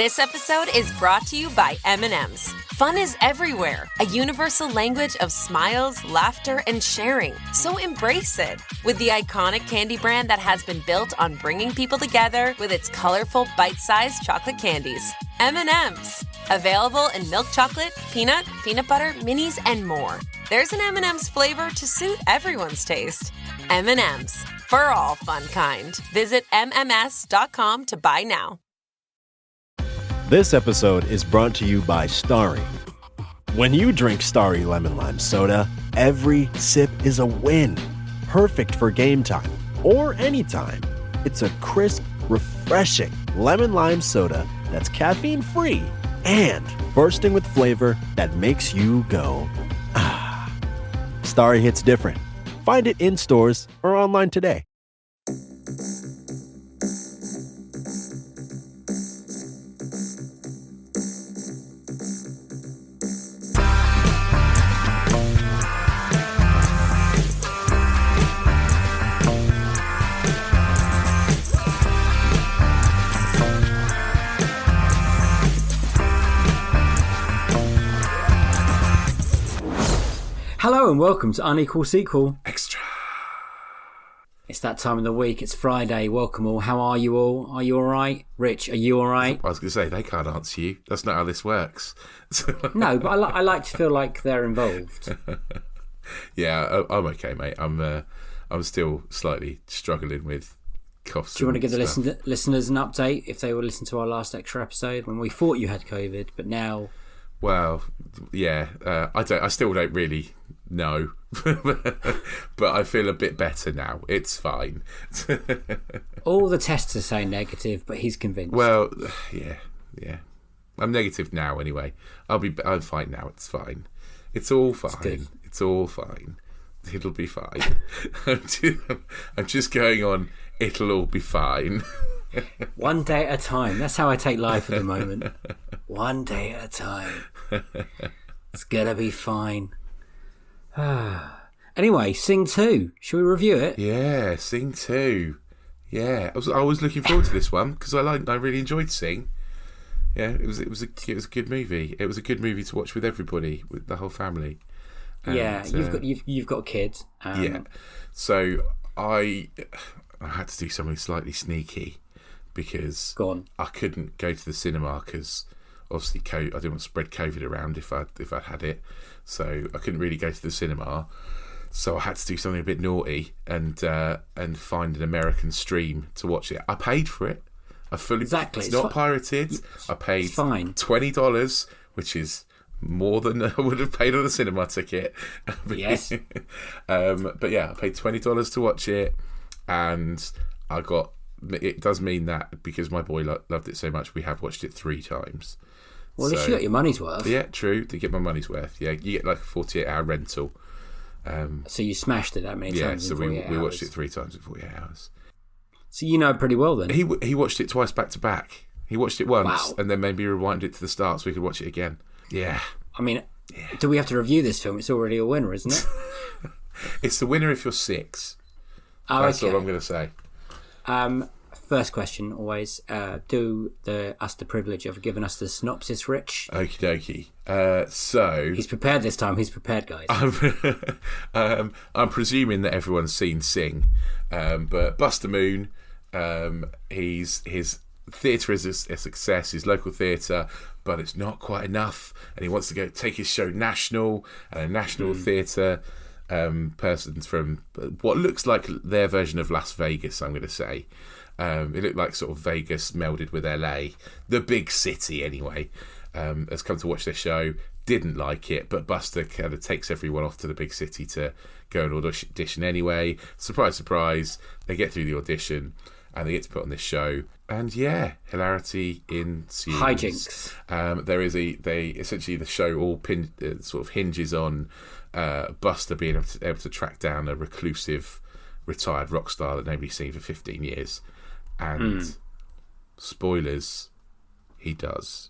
This episode is brought to you by M&M's. Fun is everywhere, a universal language of smiles, laughter, and sharing. So embrace it with the iconic candy brand that has been built on bringing people together with its colorful, bite-sized chocolate candies. M&M's. Available in milk chocolate, peanut butter, minis, and more. There's an M&M's flavor to suit everyone's taste. M&M's. For all fun kind. Visit MMS.com to buy now. This episode is brought to you by Starry. When you drink Starry Lemon Lime Soda, every sip is a win. Perfect for game time or anytime. It's a crisp, refreshing lemon lime soda that's caffeine-free and bursting with flavor that makes you go, ah. Starry hits different. Find it in stores or online today. Hello and welcome to Unequal Sequel. Extra. It's that time of the week. It's Friday. Welcome all. How are you all? Are you all right? Rich, are you all right? I was going to say, they can't answer you. That's not how this works. No, but I like to feel like they're involved. Yeah, I'm okay, mate. I'm still slightly struggling with coughs. Do you want to give the listeners an update if they will listen to our last extra episode when we thought you had COVID, but now... Well, yeah, I still don't really know, but I feel a bit better now. It's fine. All the tests are saying negative, but he's convinced. Well, yeah. I'm negative now anyway. I'm fine now. It's fine. It's all fine. It's all fine. It'll be fine. I'm just going on. It'll all be fine. One day at a time. That's how I take life at the moment. One day at a time. It's gonna be fine. Anyway, Sing 2. Shall we review it? Yeah, Sing 2. Yeah, I was looking forward to this one because I really enjoyed Sing. Yeah, it was a good movie. It was a good movie to watch with everybody, with the whole family. And, yeah, you've got a kid. Yeah, so I had to do something slightly sneaky because I couldn't go to the cinema because obviously I didn't want to spread COVID around if I had it, so I couldn't really go to the cinema. So I had to do something a bit naughty and find an American stream to watch it. I paid for it. Exactly. It's not pirated. I paid $20, which is more than I would have paid on a cinema ticket. Yes. But yeah, I paid $20 to watch it, and it does mean that because my boy loved it so much, we have watched it 3 times. Well, at least you got your money's worth. Yeah, true. To get my money's worth. Yeah, you get like a 48-hour rental. So you smashed it that many times. Yeah, so we watched it 3 times in 48 hours. So you know it pretty well then. He watched it twice back to back. He watched it once and then maybe rewind it to the start so we could watch it again. Yeah. I mean, do we have to review this film? It's already a winner, isn't it? It's the winner if you're 6. That's all I'm going to say. First question, always. Do us the privilege of giving us the synopsis, Rich? Okie dokie. So he's prepared this time. He's prepared, guys. I'm presuming that everyone's seen Sing, but Buster Moon, his theatre is a success. His local theatre, but it's not quite enough, and he wants to go take his show national, and a national theatre person from what looks like their version of Las Vegas. I'm going to say. It looked like sort of Vegas melded with LA, the big city anyway. Has come to watch their show, didn't like it, but Buster kind of takes everyone off to the big city to go and audition anyway. Surprise, surprise, they get through the audition and they get to put on this show. And yeah, hilarity ensues. Hijinks. Essentially the show all sort of hinges on Buster being able to track down a reclusive retired rock star that nobody's seen for 15 years. And spoilers, he does.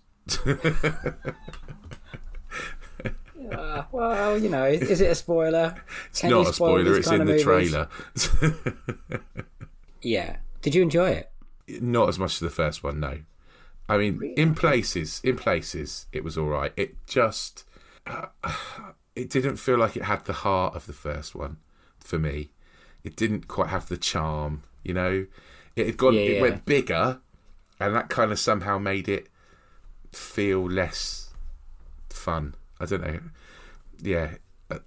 Well, you know, is it a spoiler? It's not a spoiler, it's in the trailer. Yeah. Did you enjoy it? Not as much as the first one, no. I mean, in places, it was all right. It just, it didn't feel like it had the heart of the first one for me. It didn't quite have the charm, you know. It went bigger, and that kind of somehow made it feel less fun. I don't know. Yeah,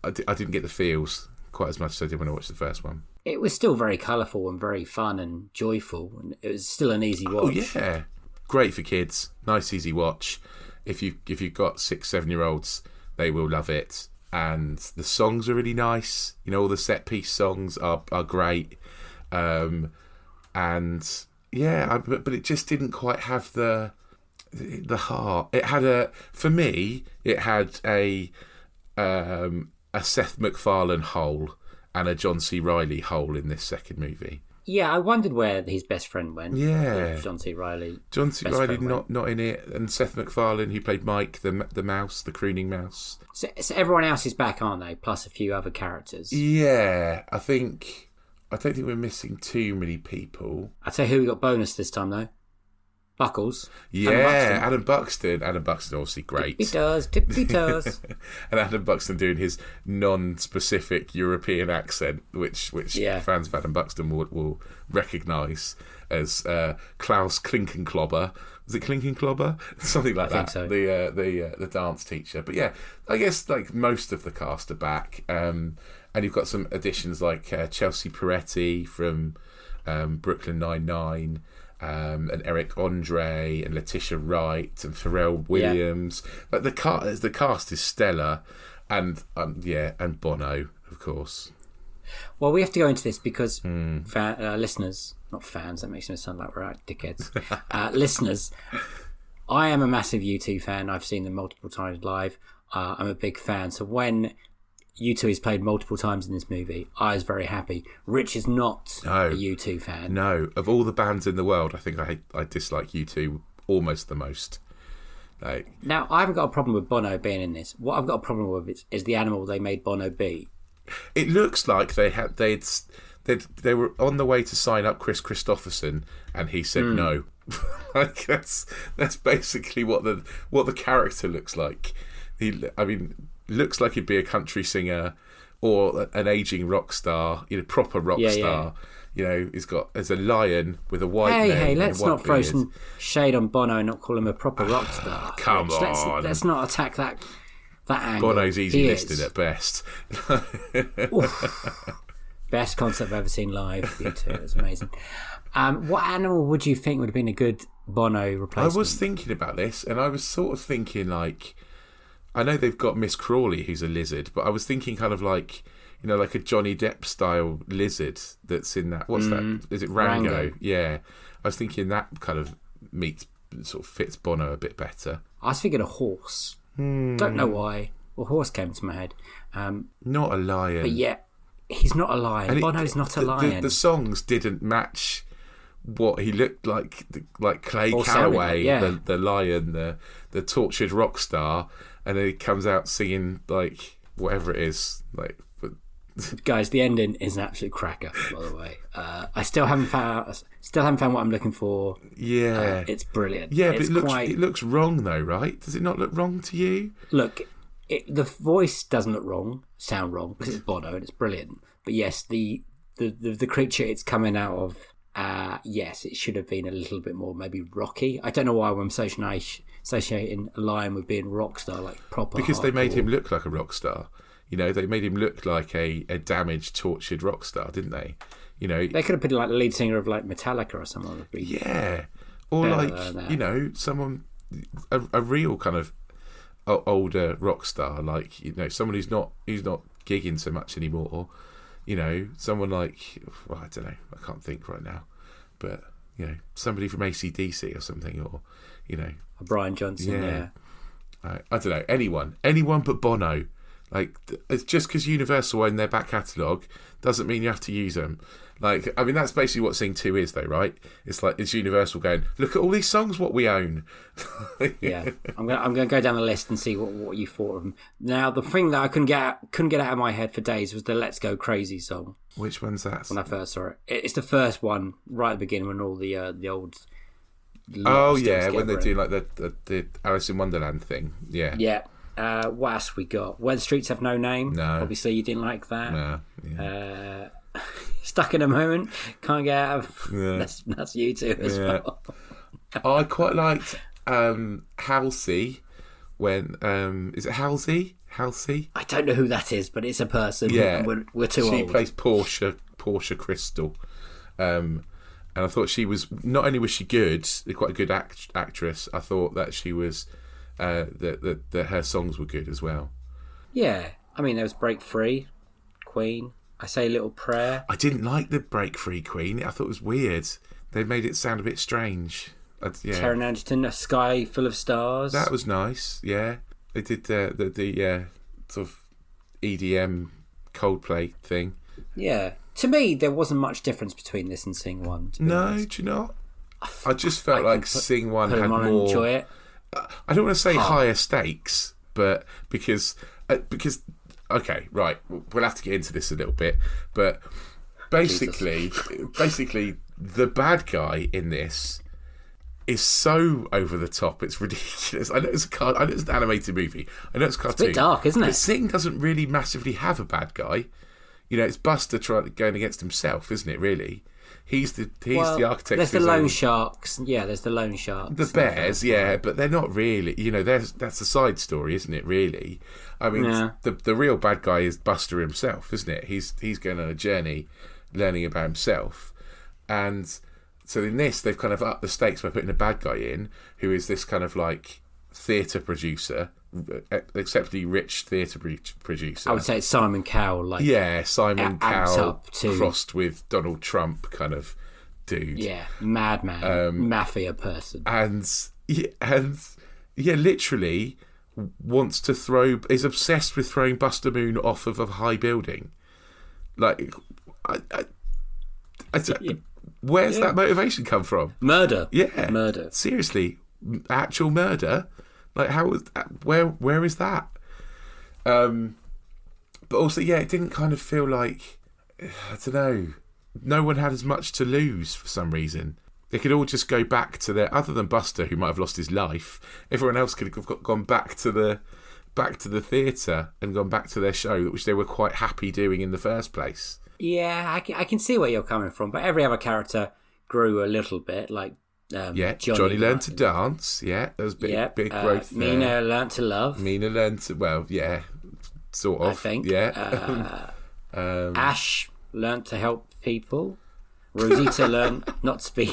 I didn't get the feels quite as much as I did when I watched the first one. It was still very colourful and very fun and joyful, and it was still an easy watch. Oh yeah, great for kids. Nice, easy watch. If you've got 6-7-year-olds, they will love it. And the songs are really nice. You know, all the set piece songs are great. And yeah, but it just didn't quite have the heart. It had for me, it had a Seth MacFarlane hole and a John C. Reilly hole in this second movie. Yeah, I wondered where his best friend went. Yeah, John C. Reilly. John C. Reilly not in it, and Seth MacFarlane, who played Mike, the mouse, the crooning mouse. So everyone else is back, aren't they? Plus a few other characters. Yeah, I don't think we're missing too many people. I'll tell you who we got bonus this time though. Buckles. Yeah, Adam Buxton. Adam Buxton, obviously great. Tippy toes. And Adam Buxton doing his non-specific European accent, which fans of Adam Buxton will recognise as Klaus Klinkenklobber. Was it Klinkenklobber? Something like that. So. The dance teacher. But yeah, I guess like most of the cast are back. And you've got some additions like Chelsea Peretti from Brooklyn Nine-Nine. And Eric Andre and Letitia Wright and Pharrell Williams. Like the cast is stellar, and Bono, of course. Well, we have to go into this because listeners, not fans, that makes me sound like we're out dickheads. Listeners, I am a massive U2 fan. I've seen them multiple times live. I'm a big fan. So when U2 is played multiple times in this movie, I was very happy. Rich is not a U2 fan. No, of all the bands in the world, I think I dislike U2 almost the most. Now, I haven't got a problem with Bono being in this. What I've got a problem with is the animal they made Bono be. It looks like they were on the way to sign up Chris Christopherson, and he said no. Like that's basically what the character looks like. Looks like he'd be a country singer or an aging rock star, proper rock star. Yeah. There's a lion with a white name. Hey, let's not throw some shade on Bono and not call him a proper rock star. Come on. Let's not attack that angle. Bono's easy listed at best. Best concert I've ever seen live. It was amazing. What animal would you think would have been a good Bono replacement? I was thinking about this, and I was sort of thinking like, I know they've got Miss Crawley, who's a lizard, but I was thinking kind of like, like a Johnny Depp style lizard that's in that. What's that? Is it Rango? Yeah. I was thinking that kind of sort of fits Bono a bit better. I was thinking a horse. Don't know why. Well, horse came to my head. Not a lion. But yeah, he's not a lion. And Bono's not a lion. The songs didn't match what he looked like Clay or Calloway, like, the lion, the tortured rock star. And then he comes out singing like whatever it is, like. Guys, the ending is an absolute cracker. By the way, I still haven't found what I'm looking for. Yeah, it's brilliant. Yeah, but it looks wrong though, right? Does it not look wrong to you? Look, the voice doesn't look sound wrong because it's Bono and it's brilliant. But yes, the creature it's coming out of, yes, it should have been a little bit more maybe rocky. I don't know why I'm associating a lion with being rock star, like proper. Because they made hardcore. him look like a rock star. They made him look like a damaged, tortured rock star, didn't they? They could have put like the lead singer of like Metallica or someone. Yeah, or like someone a real kind of older rock star, like someone who's not gigging so much anymore. Someone like I don't know, I can't think right now, but somebody from AC/DC or something, or Brian Johnson. Yeah. I don't know, anyone but Bono. Like, it's just because Universal own their back catalogue doesn't mean you have to use them. Like, I mean, that's basically what Sing 2 is, though, right? It's like, it's Universal going, look at all these songs, what we own. Yeah, I'm gonna go down the list and see what you thought of them. Now, the thing that I couldn't get out of my head for days was the "Let's Go Crazy" song. Which one's that? When I first saw it, it's the first one right at the beginning when all the old Oh yeah, when they do like the Alice in Wonderland thing. Yeah. Yeah. What else we got? Where the Streets Have No Name. No. Obviously, you didn't like that. No. Yeah. Stuck in a Moment. Can't get out of. Yeah. That's you too as well. I quite liked Halsey when is it Halsey? Halsey? I don't know who that is, but it's a person. Yeah, and we're too old. She plays Portia Crystal, and I thought she was not only was she good, quite a good actress. I thought that she was that her songs were good as well. Yeah, I mean there was Break Free, Queen. I Say a Little Prayer. I didn't like the Break Free Queen. I thought it was weird. They made it sound a bit strange. Yeah. Taron Egerton, A Sky Full of Stars. That was nice. Yeah, they did the sort of EDM Coldplay thing. Yeah, to me there wasn't much difference between this and Sing One. No, do you not? I just felt like Sing One had more. And enjoy it. I don't want to say higher stakes, but because okay, right, we'll have to get into this a little bit, but basically the bad guy in this is so over the top, it's ridiculous. I know it's an animated movie. I know it's a cartoon. It's a bit dark, isn't it? But Sing doesn't really massively have a bad guy. You know, it's Buster going against himself, isn't it? Really, he's the architect. There's the loan sharks. Yeah, there's the loan sharks. The bears, yeah, but they're not really. You know, that's a side story, isn't it? Really, I mean, the real bad guy is Buster himself, isn't it? He's going on a journey, learning about himself, and so in this they've kind of upped the stakes by putting a bad guy in who is this kind of like theatre producer, exceptionally rich theatre producer. I would say it's Simon Cowell. Simon Cowell crossed with Donald Trump kind of dude. Yeah, madman, mafia person. And literally is obsessed with throwing Buster Moon off of a high building. Like, where's that motivation come from? Murder. Yeah, murder. Seriously, actual murder. Like, how was where is that? But also, it didn't kind of feel like, I don't know, no one had as much to lose for some reason. They could all just go back to their, other than Buster, who might have lost his life, everyone else could have gone back to the theatre and gone back to their show, which they were quite happy doing in the first place. Yeah, I can see where you're coming from, but every other character grew a little bit, like Johnny learned to dance. Yeah, there was big growth there. Mina learned to love. Mina learned to, sort of. I think. Yeah. Ash learned to help people. Rosita learned not to be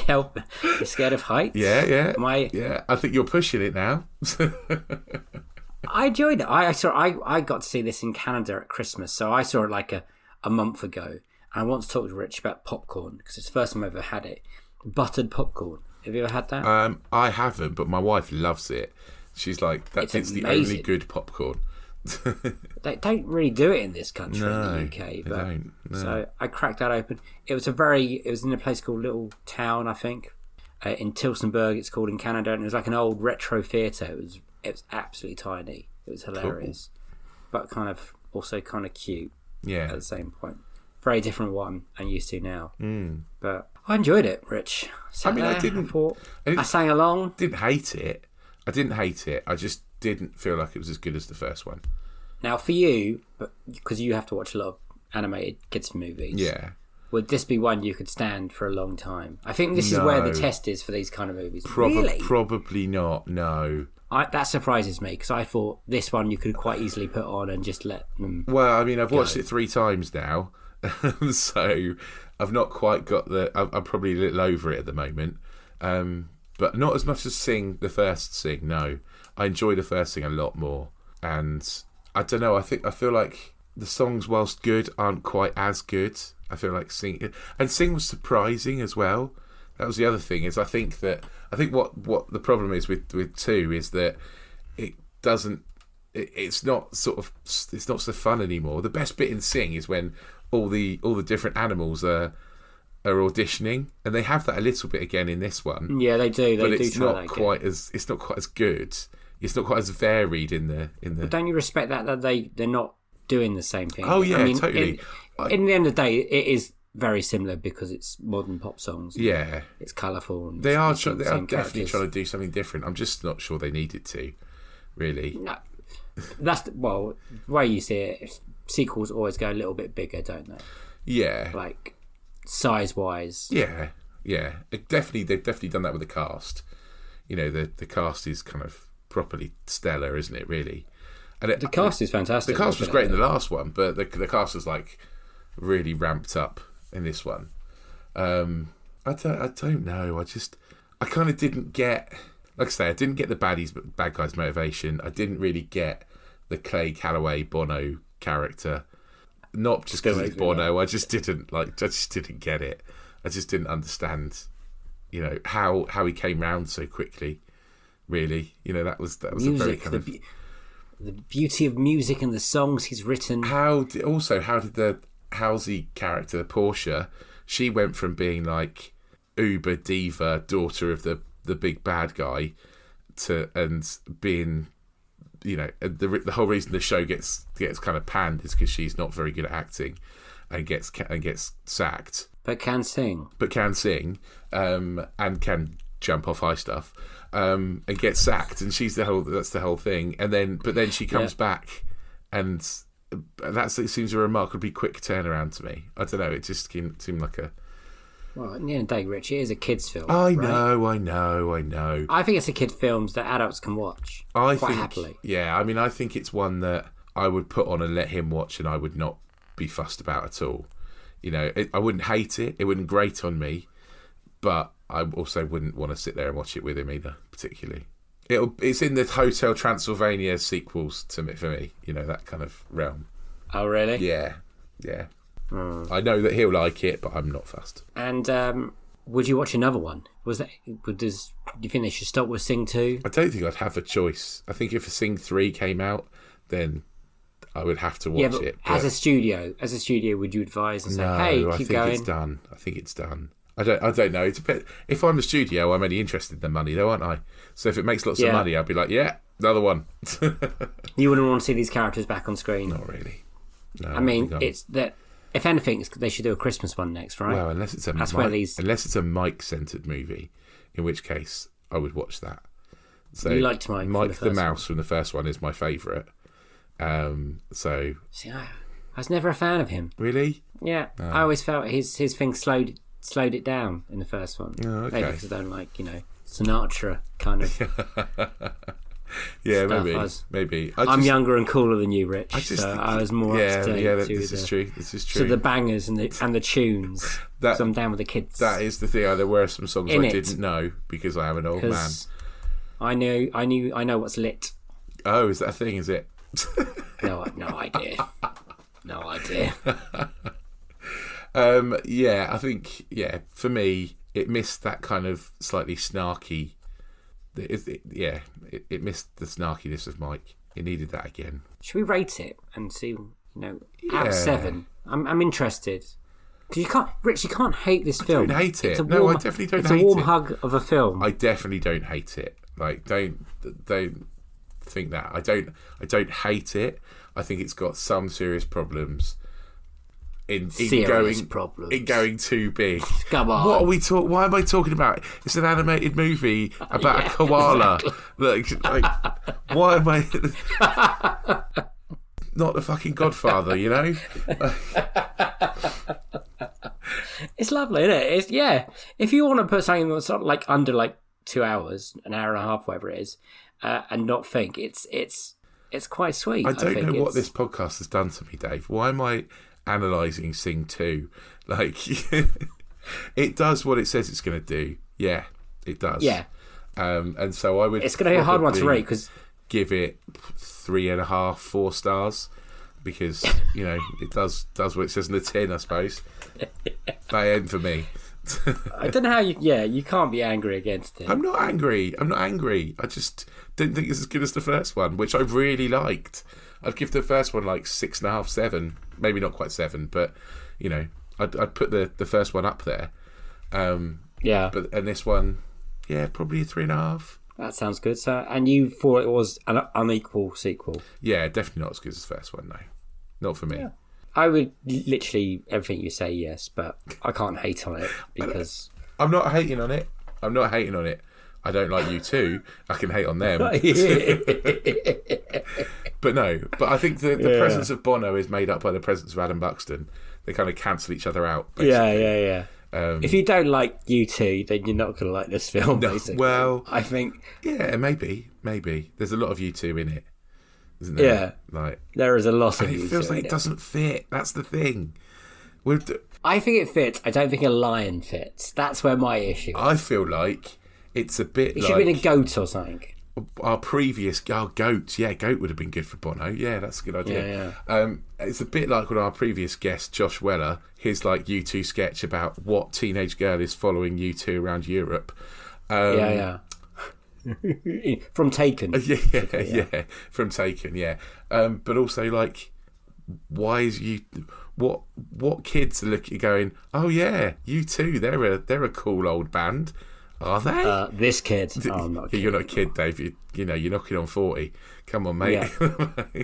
scared of heights. Yeah. I think you're pushing it now. I enjoyed it. I got to see this in Canada at Christmas, so I saw it like a month ago. And I want to talk to Rich about popcorn because it's the first time I've ever had it. Buttered popcorn. Have you ever had that? I haven't, but my wife loves it. She's like, it's the only good popcorn. They don't really do it in this country, in the UK. But, they don't. No. So I cracked that open. It was in a place called Little Town, I think, in Tillsonburg. It's called in Canada, and it was like an old retro theatre. It was absolutely tiny. It was hilarious, but also kind of cute. Yeah. At the same point, very different one I'm used to now. But I enjoyed it, Rich. I sang along. Didn't hate it. I didn't hate it. I just didn't feel like it was as good as the first one. Now, for you, because you have to watch a lot of animated kids movies, would this be one you could stand for a long time? I think this is where the test is for these kind of movies. Really? Probably not. No. That surprises me because I thought this one you could quite easily put on and just let them. Well, I mean, I've watched it 3 times now, so I've not quite got I'm probably a little over it at the moment, but not as much as the first Sing. No, I enjoy the first Sing a lot more, and I don't know. I feel like the songs, whilst good, aren't quite as good. I feel like Sing was surprising as well. That was the other thing. Is I think what the problem is with 2 is that it doesn't. It's not so fun anymore. The best bit in Sing is when all the different animals are auditioning, and they have that a little bit again in this one. Yeah, they do. But it's not quite as good. It's not quite as varied in the. But don't you respect that they're not doing the same thing? Oh yeah, totally. In the end of the day, it is very similar because it's modern pop songs. Yeah, it's colourful. And they are. the They are same definitely characters. trying to do something different. I'm just not sure they needed to. Really. No, that's the way you see it. Sequels always go a little bit bigger, don't they? Yeah. Like size wise. Yeah. They've definitely done that with the cast. You know, the cast is kind of properly stellar, isn't it? Really. And The cast is fantastic. The cast was great in the last one, but the cast was like really ramped up in this one. I don't know. I kind of didn't get, like I say, I didn't get the bad guy's motivation. I didn't really get the Clay Calloway Bono character. Not just because it's Bono. I just didn't get it. I just didn't understand, you know, how he came round so quickly. Really, you know, that was music, a very kind of the beauty of music and the songs he's written. How did the Halsey character Portia? She went from being like uber diva, daughter of the big bad guy, and being, you know, the whole reason the show gets kind of panned is because she's not very good at acting, and gets sacked. But can sing. And can jump off high stuff, and gets sacked, and that's the whole thing. And then she comes back, and it seems a remarkably quick turnaround to me. I don't know. It just seemed like a. Well, at the end of the day, Rich, it is a kids' film. I know. I think it's a kid film that adults can watch quite happily. Yeah, I mean, I think it's one that I would put on and let him watch, and I would not be fussed about at all. You know, I wouldn't hate it. It wouldn't grate on me, but I also wouldn't want to sit there and watch it with him either, particularly. It's in the Hotel Transylvania sequels for me, you know, that kind of realm. Oh, really? Yeah. I know that he'll like it, but I'm not fussed. And would you watch another one? Do you think they should stop with Sing 2? I don't think I'd have a choice. I think if Sing 3 came out, then I would have to watch it. But as a studio, would you advise and say, "Hey, keep going"? I think it's done. I don't know. It's a bit. If I'm the studio, I'm only interested in the money, though, aren't I? So if it makes lots of money, I'd be like, yeah, another one. You wouldn't want to see these characters back on screen. Not really. No, I mean, it's that. If anything, they should do a Christmas one next, right? Well, unless it's a Mike-centered movie, in which case I would watch that. So you liked Mike. Mike the Mouse from the first one is my favourite. So see, I was never a fan of him. Really? Yeah, I always felt his thing slowed it down in the first one. Oh, okay. Maybe because I don't like, you know, Sinatra kind of. Yeah, stuff. maybe. I'm younger and cooler than you, Rich. So I was more up to date. Yeah, this is true. So the bangers and the tunes. So I'm down with the kids. That is the thing. There were some songs I didn't know because I am an old man. I know what's lit. Oh, is that a thing? Is it? No idea. No idea. Yeah, I think for me it missed that kind of slightly snarky. It missed the snarkiness of Mike. It needed that again. Should we rate it and see? You know, out of 7, I'm interested. Because you can't hate this film. I don't hate it. I definitely don't hate it. It's a warm hug of a film. I definitely don't hate it. Like, don't think that. I don't hate it. I think it's got some serious problems. In going too big. Come on. What are we Why am I talking about? It's an animated movie about a koala. Exactly. Like, why am I not the fucking Godfather? You know. It's lovely, isn't it? If you want to put something that's sort of like under like 2 hours, an hour and a half, whatever it is, and not think it's quite sweet. I don't know what this podcast has done to me, Dave. Why am I analysing Sing 2? Like, it does what it says it's going to do. Yeah, it does. Yeah. And so I would. It's going to be a hard one to rate because give it 3.5, 4 stars because you know it does what it says in the tin, I suppose. That ain't for me. I don't know how you can't be angry against it. I'm not angry. I just didn't think it's as good as the first one, which I really liked. I'd give the first one like 6.5, 7. Maybe not quite 7, but you know, I'd put the first one up there. And this one, probably a 3.5. That sounds good. So, and you thought it was an unequal sequel? Yeah, definitely not as good as the first one. No, not for me. I would literally everything you say, yes, but I can't hate on it because I'm not hating on it. I don't like U2. I can hate on them. But I think the presence of Bono is made up by the presence of Adam Buxton. They kind of cancel each other out. Basically. Yeah. If you don't like U2, then you're not going to like this film, basically. Well, I think... Yeah, maybe. There's a lot of U2 in it, isn't there? Yeah. Like, there is a lot of U2 it feels like it doesn't fit. That's the thing. I think it fits. I don't think a lion fits. That's where my issue is. I feel like it's a bit It should have been a goat or something. Our previous goat, yeah, goat would have been good for Bono. Yeah, that's a good idea. Yeah. It's a bit like with our previous guest, Josh Weller, his like U2 sketch about what teenage girl is following U2 around Europe. Yeah. From Taken. Yeah, from Taken. Yeah, but also like, why is what kids are looking going? Oh yeah, U2. They're a cool old band. Are they? This kid. Oh, I'm not a kid. You're not a kid, Dave. You know, you're knocking on 40. Come on, mate. Yeah.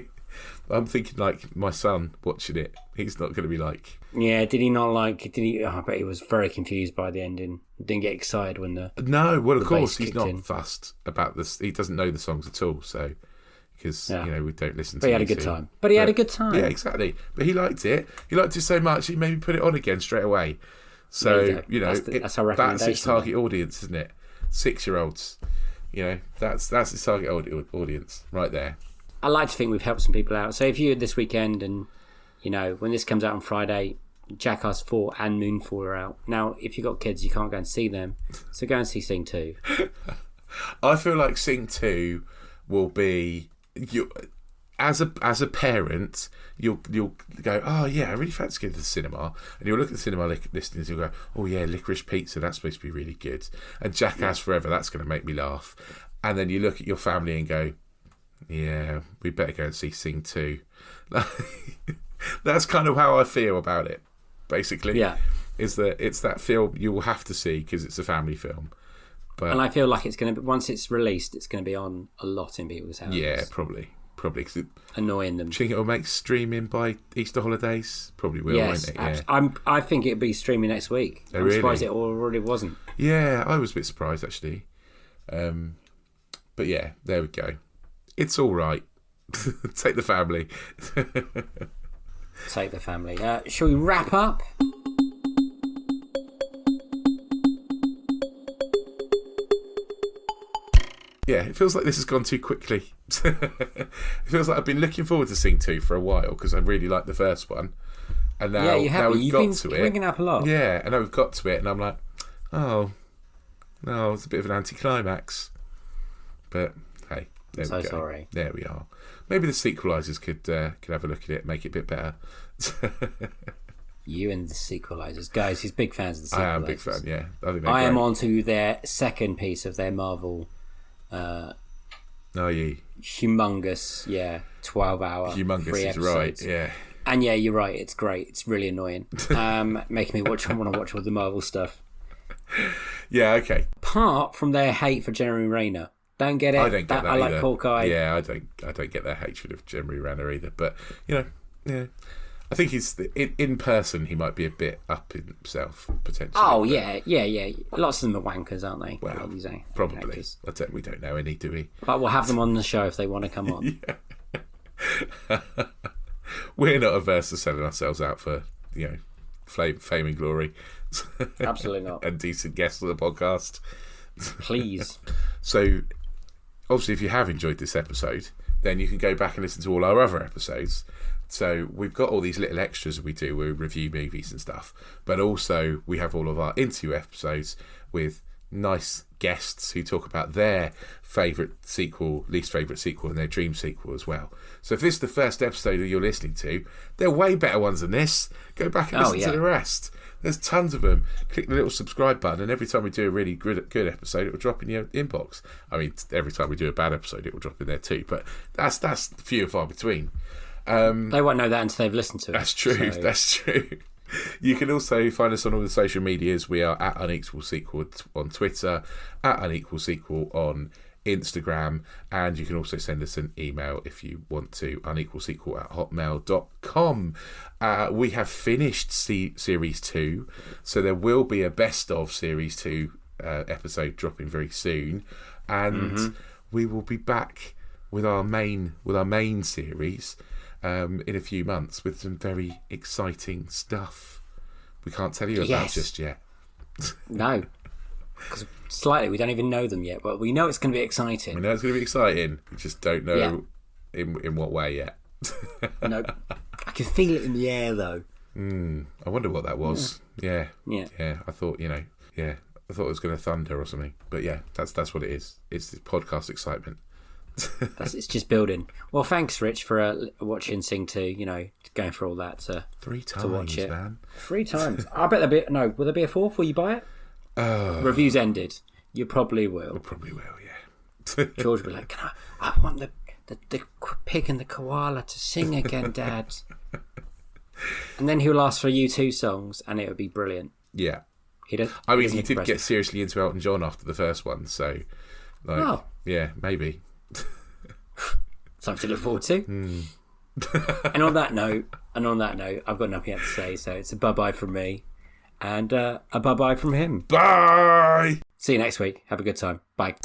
I'm thinking like my son watching it. He's not going to be like... Yeah, did he not like... I bet he was very confused by the ending. Didn't get excited when the... No, well, of course, he's not fussed about this. He doesn't know the songs at all, so... Because, we don't listen to it. But he had a good time. But he had a good time. Yeah, exactly. But he liked it. He liked it so much, he made me put it on again straight away. So, that's our recommendation. That's his target audience, isn't it? 6-year-olds. That's his target audience right there. I like to think we've helped some people out. So if you're this weekend and, when this comes out on Friday, Jackass 4 and Moonfall are out. Now, if you've got kids, you can't go and see them. So go and see Sing 2. I feel like Sing 2 will be... As a parent, you'll go, oh yeah, I really fancy going to the cinema, and you'll look at the cinema listings and you'll go, oh yeah, Licorice Pizza, that's supposed to be really good, and Jackass Forever, that's going to make me laugh, and then you look at your family and go, yeah, we better go and see Sing 2. That's kind of how I feel about it, basically. Yeah, is that it's that film you will have to see because it's a family film. And I feel like it's going to be, once it's released, it's going to be on a lot in people's houses. Yeah, probably because annoying them. Do you think it'll make streaming by Easter holidays? Probably will, yes, won't it? Yeah. I think it'll be streaming next week. Oh, I'm really? surprised it already wasn't. Yeah, I was a bit surprised actually. But yeah, there we go. It's all right. Take the family. Take the family. Shall we wrap up? Yeah, it feels like this has gone too quickly. It feels like I've been looking forward to Sing 2 for a while because I really liked the first one. And now, we've got to it. Bringing up a lot. Yeah, and now we've got to it, and I'm like, oh, no, it's a bit of an anticlimax. But hey, there we go. So sorry. There we are. Maybe the sequelisers could have a look at it, make it a bit better. You and the sequelisers, guys. He's big fans of the sequelisers. I am a big fan. Yeah, I am on to their second piece of their Marvel. Are you? Humongous, 12-hour. Humongous free is episodes. right, yeah. And yeah, you're right. It's great. It's really annoying. Making me want to watch all the Marvel stuff. Yeah, okay. Apart from their hate for Jeremy Renner, don't get it. I don't get that I either. like Hawkeye. Yeah, I don't get their hatred of Jeremy Renner either. But yeah, I think he's in person. He might be a bit up in himself potentially. Oh yeah. Lots of them are wankers, aren't they? Well, probably. We don't know any, do we? But we'll have them on the show if they want to come on. We're not averse to selling ourselves out for fame and glory. Absolutely not. And decent guests on the podcast. Please. So, obviously, if you have enjoyed this episode, then you can go back and listen to all our other episodes. So we've got all these little extras we do. We review movies and stuff. But also, we have all of our interview episodes with nice guests who talk about their favourite sequel, least favourite sequel, and their dream sequel as well. So if this is the first episode that you're listening to, there are way better ones than this. Go back and listen to the rest. There's tons of them. Click the little subscribe button, and every time we do a really good episode, it will drop in your inbox. I mean, every time we do a bad episode, it will drop in there too. But that's few and far between. They won't know that until they've listened to it. That's true. So. That's true. You can also find us on all the social medias. We are at Unequal Sequel on Twitter, at Unequal Sequel on Instagram, and you can also send us an email if you want to, unequalsequel@hotmail.com. We have finished Series 2, so there will be a best of Series 2 episode dropping very soon, and we will be back with our main series in a few months with some very exciting stuff we can't tell you about just yet. No, because slightly we don't even know them yet, but we know it's going to be exciting. We know it's going to be exciting. We just don't know in what way yet. No, I can feel it in the air though. I wonder what that was. Yeah. I thought I thought it was going to thunder or something. But yeah, that's what it is. It's the podcast excitement. It's just building. Well, thanks, Rich, for watching Sing 2. Going for all that 3 times, to watch it. man. 3 times. I bet there'll be will there be a 4th? Will you buy it? Reviews ended. You probably will. We probably will. Yeah. George will be like, I want the pig and the koala to sing again, Dad. And then he'll ask for U2 songs, and it would be brilliant. Yeah. He did get seriously into Elton John after the first one, so yeah, maybe. Something to look forward to. And on that note, I've got nothing else to say, so it's a bye-bye from me and a bye-bye from him. Bye! See you next week. Have a good time. Bye.